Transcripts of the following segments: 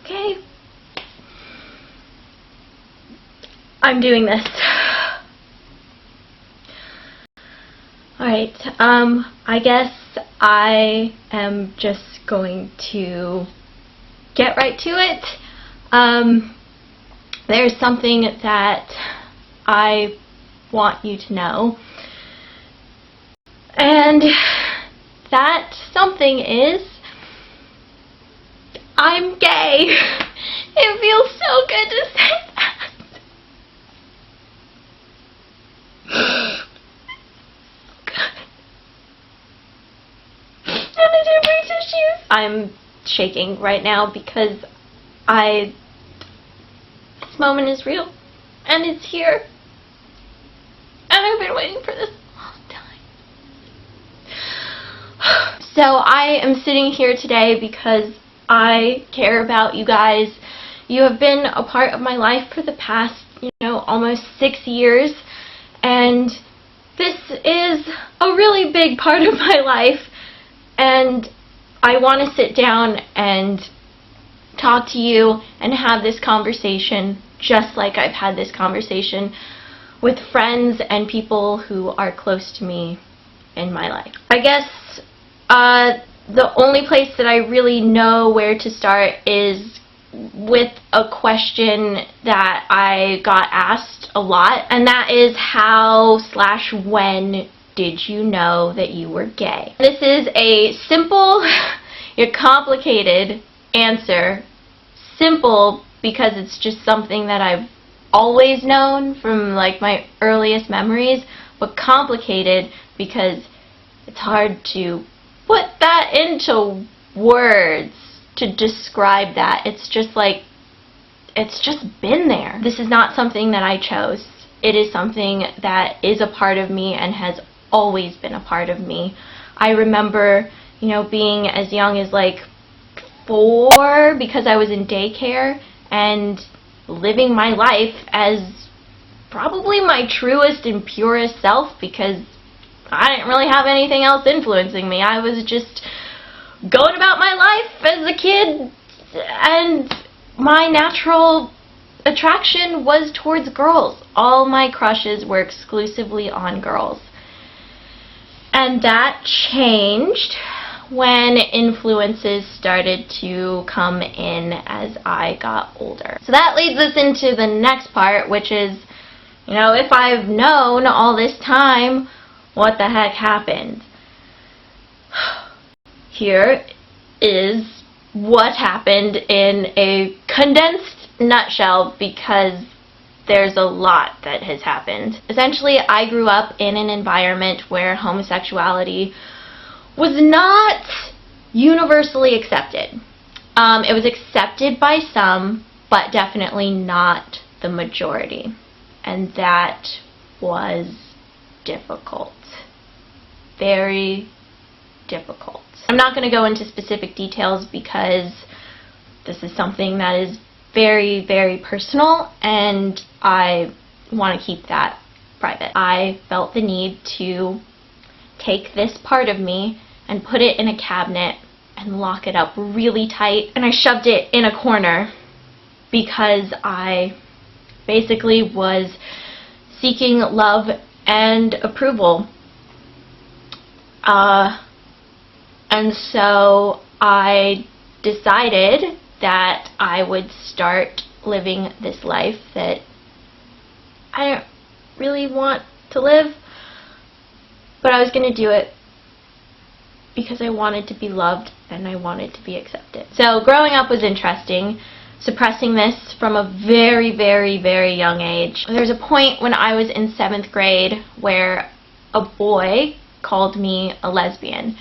Okay. I'm doing this. Alright, I guess I am just going to get right to it. There's something that I want you to know. And that something is, I'm gay. It feels so good to say that. I'm shaking right now because this moment is real and it's here and I've been waiting for this a long time. So I am sitting here today because I care about you guys. You have been a part of my life for the past, almost 6 years, and this is a really big part of my life, and I want to sit down and talk to you and have this conversation just like I've had this conversation with friends and people who are close to me in my life. I guess the only place that I really know where to start is with a question that I got asked a lot, and that is how/when did you know that you were gay? This is a simple yet complicated answer. Simple because it's just something that I've always known from my earliest memories, but complicated because it's hard to put that into words to describe that. It's just been there. This is not something that I chose. It is something that is a part of me and has always been a part of me. I remember, being as young as 4 because I was in daycare and living my life as probably my truest and purest self because I didn't really have anything else influencing me. I was just going about my life as a kid, and my natural attraction was towards girls. All my crushes were exclusively on girls. And that changed when influences started to come in as I got older. So that leads us into the next part, which is, if I've known all this time, what the heck happened? Here is what happened in a condensed nutshell because there's a lot that has happened. Essentially, I grew up in an environment where homosexuality was not universally accepted. It was accepted by some, but definitely not the majority. And that was difficult. Very difficult. I'm not going to go into specific details because this is something that is very, very personal, and I want to keep that private. I felt the need to take this part of me and put it in a cabinet and lock it up really tight, and I shoved it in a corner because I basically was seeking love and approval. And so I decided that I would start living this life that I didn't really want to live, but I was going to do it because I wanted to be loved and I wanted to be accepted. So growing up was interesting, suppressing this from a very, very, very young age. There was a point when I was in 7th grade where a boy called me a lesbian.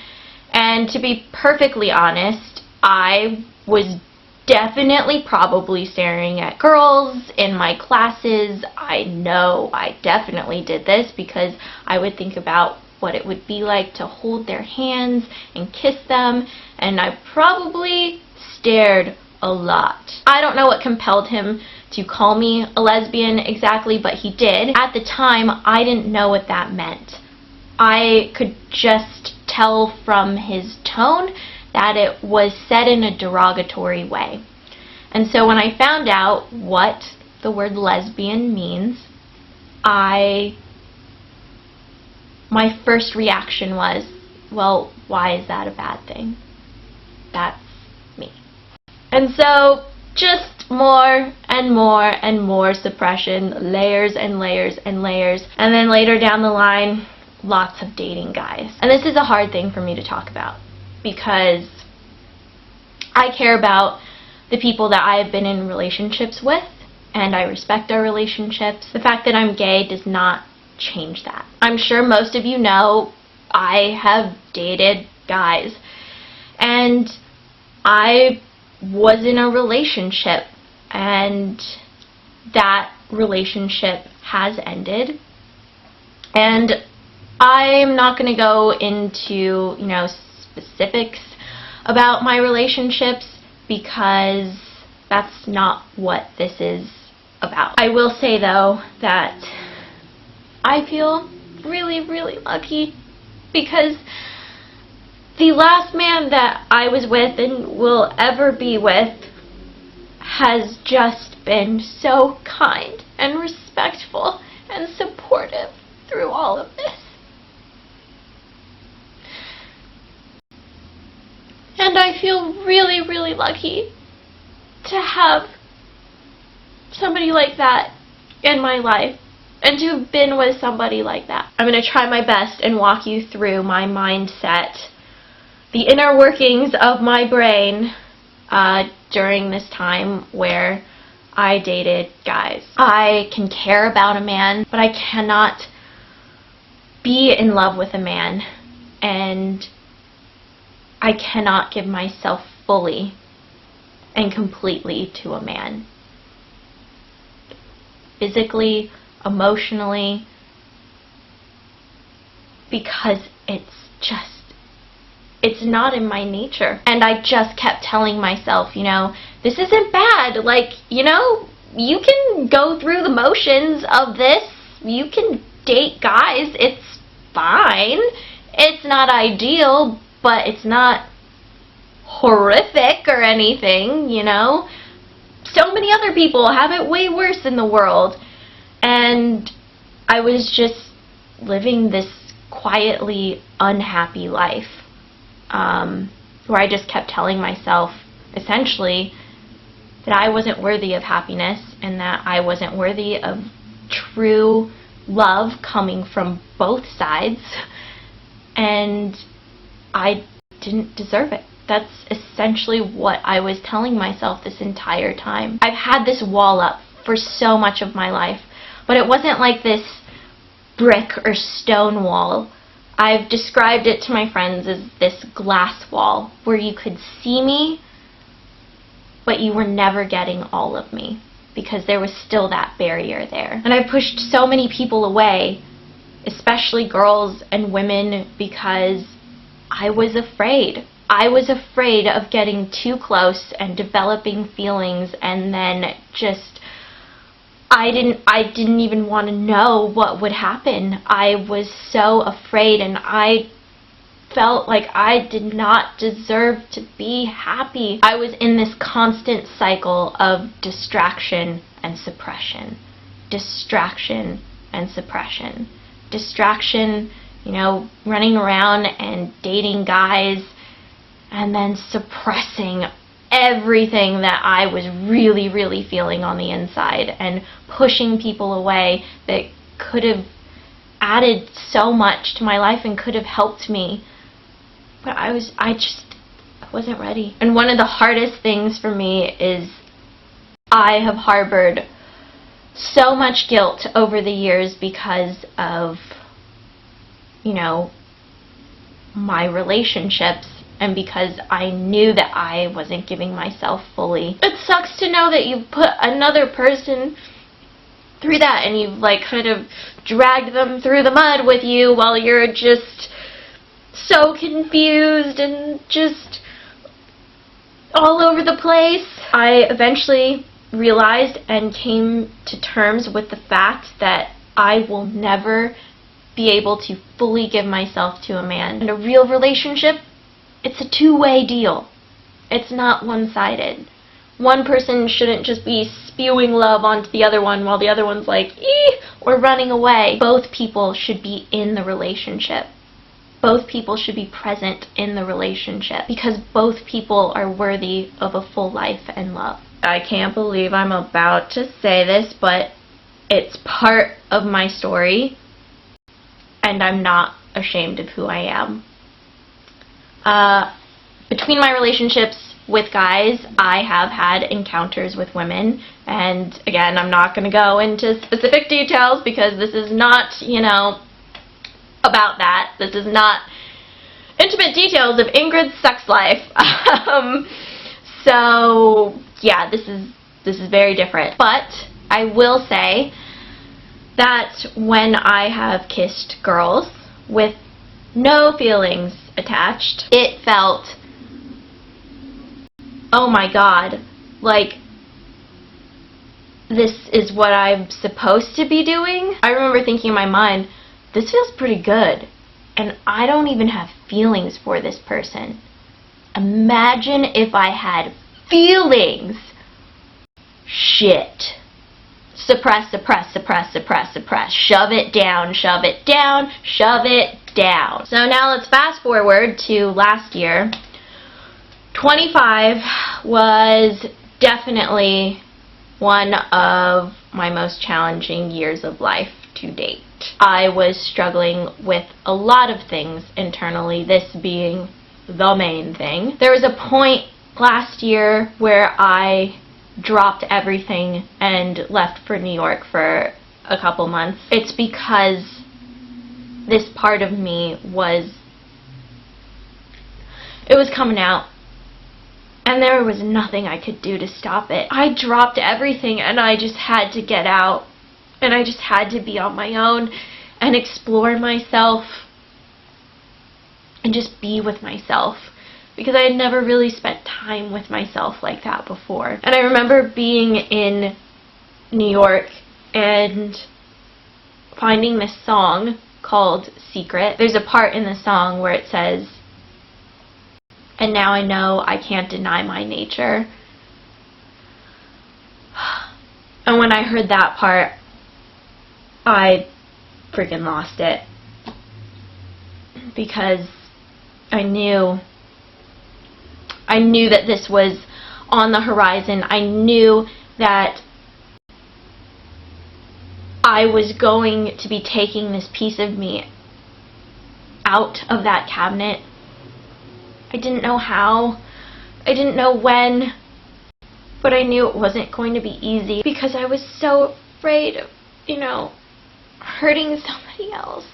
And to be perfectly honest, I was definitely probably staring at girls in my classes. I know I definitely did this because I would think about what it would be like to hold their hands and kiss them, and I probably stared a lot. I don't know what compelled him to call me a lesbian exactly, but he did. At the time, I didn't know what that meant. I could just tell from his tone that it was said in a derogatory way. And so when I found out what the word lesbian means, my first reaction was, well, why is that a bad thing? That's me. And so just more and more and more suppression, layers and layers and layers. And then later down the line, lots of dating guys. And this is a hard thing for me to talk about because I care about the people that I have been in relationships with, and I respect our relationships. The fact that I'm gay does not change that. I'm sure most of you know I have dated guys, and I was in a relationship, and that relationship has ended. And I'm not going to go into, specifics about my relationships because that's not what this is about. I will say though that I feel really, really lucky because the last man that I was with and will ever be with has just been so kind and respectful and supportive through all of this. And I feel really, really lucky to have somebody like that in my life and to have been with somebody like that. I'm going to try my best and walk you through my mindset, the inner workings of my brain during this time where I dated guys. I can care about a man, but I cannot be in love with a man, and I cannot give myself fully and completely to a man. Physically, emotionally, because it's not in my nature. And I just kept telling myself, this isn't bad. You can go through the motions of this. You can date guys. It's fine. It's not ideal, but it's not horrific or anything, So many other people have it way worse in the world. And I was just living this quietly unhappy life, where I just kept telling myself, essentially, that I wasn't worthy of happiness and that I wasn't worthy of true love coming from both sides, and I didn't deserve it. That's essentially what I was telling myself this entire time. I've had this wall up for so much of my life, but it wasn't like this brick or stone wall. I've described it to my friends as this glass wall where you could see me, but you were never getting all of me because there was still that barrier there. And I pushed so many people away, especially girls and women, because I was afraid. I was afraid of getting too close and developing feelings, and then just I didn't even want to know what would happen. I was so afraid, and I felt like I did not deserve to be happy. I was in this constant cycle of distraction and suppression. Distraction and suppression. Distraction, running around and dating guys, and then suppressing everything that I was really, really feeling on the inside and pushing people away that could have added so much to my life and could have helped me. But I wasn't ready. And one of the hardest things for me is I have harbored so much guilt over the years because of, my relationships, and because I knew that I wasn't giving myself fully. It sucks to know that you've put another person through that and you've kind of dragged them through the mud with you while you're just so confused and just all over the place. I eventually realized and came to terms with the fact that I will never, be able to fully give myself to a man. And a real relationship, it's a two-way deal. It's not one-sided. One person shouldn't just be spewing love onto the other one while the other one's like, ee, or running away. Both people should be in the relationship. Both people should be present in the relationship because both people are worthy of a full life and love. I can't believe I'm about to say this, but it's part of my story, and I'm not ashamed of who I am. Between my relationships with guys, I have had encounters with women, and again, I'm not going to go into specific details because this is not, about that. This is not intimate details of Ingrid's sex life. So, yeah, this is very different. But I will say that when I have kissed girls with no feelings attached, it felt, oh my God, like this is what I'm supposed to be doing. I remember thinking in my mind, this feels pretty good, and I don't even have feelings for this person. Imagine if I had feelings. Shit. Suppress, suppress, suppress, suppress, suppress. Shove it down, shove it down, shove it down. So now let's fast forward to last year. 25 was definitely one of my most challenging years of life to date. I was struggling with a lot of things internally, this being the main thing. There was a point last year where I dropped everything and left for New York for a couple months. It's because this part of me was coming out, and there was nothing I could do to stop it. I dropped everything and I just had to get out. And I just had to be on my own and explore myself and just be with myself, because I had never really spent time with myself like that before. And I remember being in New York and finding this song called Secret. There's a part in the song where it says, "And now I know I can't deny my nature." And when I heard that part, I freaking lost it, because I knew that this was on the horizon. I knew that I was going to be taking this piece of me out of that cabinet. I didn't know how, I didn't know when, but I knew it wasn't going to be easy because I was so afraid of, hurting somebody else.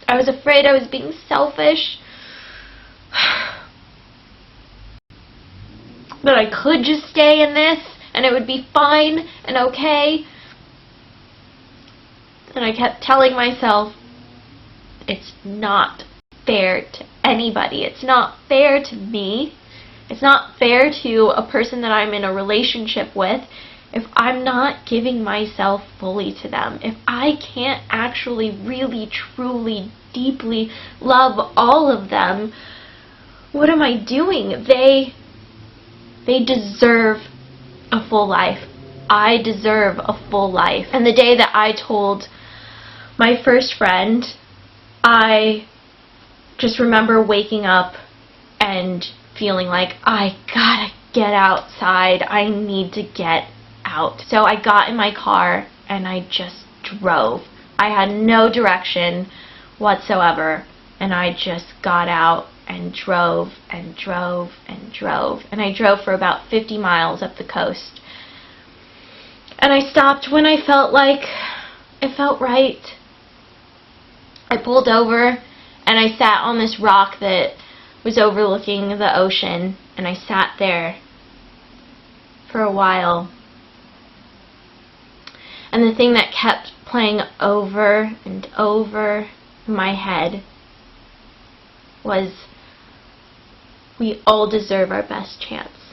I was afraid I was being selfish. That I could just stay in this and it would be fine and okay. And I kept telling myself, it's not fair to anybody. It's not fair to me. It's not fair to a person that I'm in a relationship with if I'm not giving myself fully to them. If I can't actually really, truly, deeply love all of them, what am I doing? They deserve a full life. I deserve a full life. And the day that I told my first friend, I just remember waking up and feeling like, I gotta get outside. I need to get out. So I got in my car and I just drove. I had no direction whatsoever, and I just got out and drove and drove and drove. And I drove for about 50 miles up the coast. And I stopped when I felt like it felt right. I pulled over and I sat on this rock that was overlooking the ocean, and I sat there for a while. And the thing that kept playing over and over in my head was, we all deserve our best chance.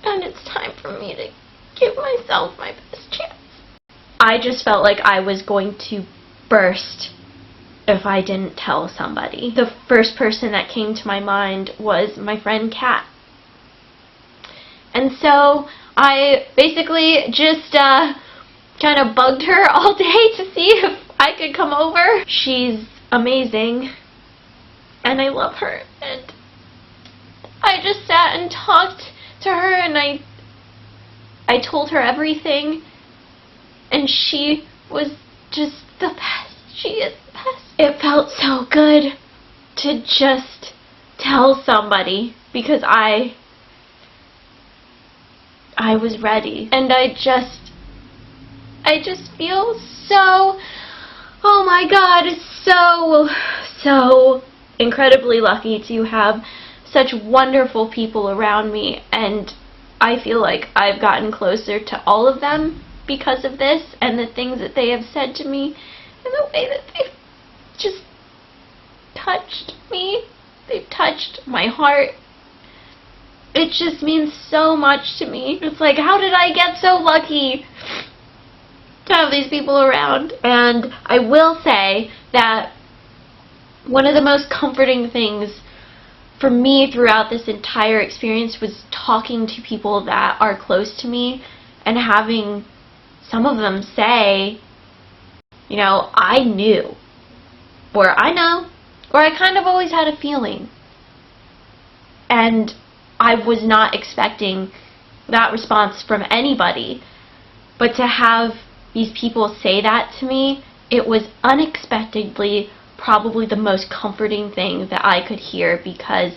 And it's time for me to give myself my best chance. I just felt like I was going to burst if I didn't tell somebody. The first person that came to my mind was my friend Kat. And so I basically just kind of bugged her all day to see if I could come over. She's amazing, and I love her, and I just sat and talked to her, and I told her everything, and she was just the best. She is the best. It felt so good to just tell somebody, because I was ready, and I just feel so, oh my God, so incredibly lucky to have such wonderful people around me, and I feel like I've gotten closer to all of them because of this, and the things that they have said to me, and the way that they've just touched me. They've touched my heart. It just means so much to me. It's like, how did I get so lucky to have these people around? And I will say that one of the most comforting things for me throughout this entire experience was talking to people that are close to me and having some of them say, you know, I knew, or I know, or I kind of always had a feeling. And I was not expecting that response from anybody, but to have these people say that to me, it was unexpectedly probably the most comforting thing that I could hear, because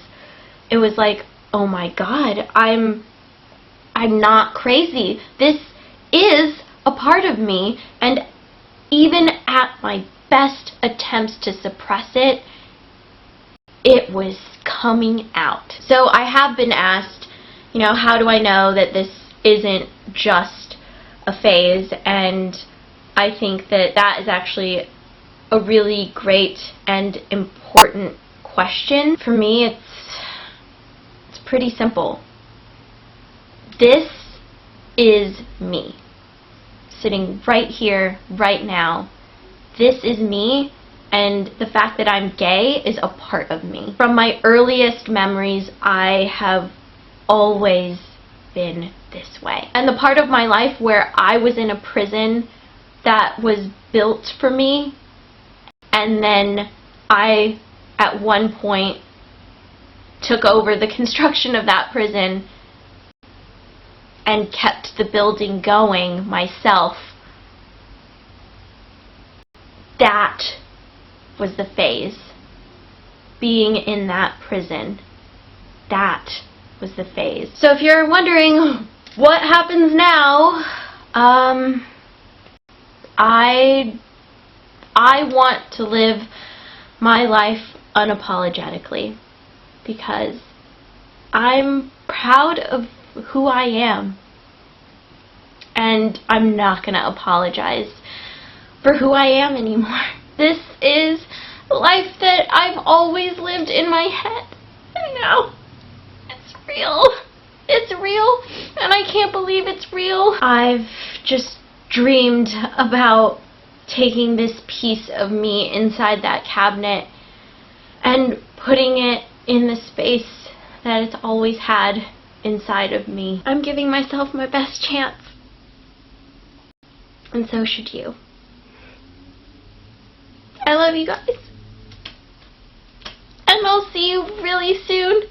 it was like, oh my God, I'm not crazy. This is a part of me, and even at my best attempts to suppress it, it was coming out. So I have been asked, you know, how do I know that this isn't just a phase? And I think that that is actually a really great and important question. For me, it's pretty simple. This is me, sitting right here, right now. This is me, and the fact that I'm gay is a part of me. From my earliest memories, I have always been this way. And the part of my life where I was in a prison that was built for me, and then I, at one point, took over the construction of that prison and kept the building going myself. That was the phase. Being in that prison, that was the phase. So if you're wondering what happens now, I want to live my life unapologetically, because I'm proud of who I am, and I'm not going to apologize for who I am anymore. This is the life that I've always lived in my head. I know. It's real. It's real, and I can't believe it's real. I've just dreamed about taking this piece of me inside that cabinet and putting it in the space that it's always had inside of me. I'm giving myself my best chance, and so should you. I love you guys, and I'll see you really soon.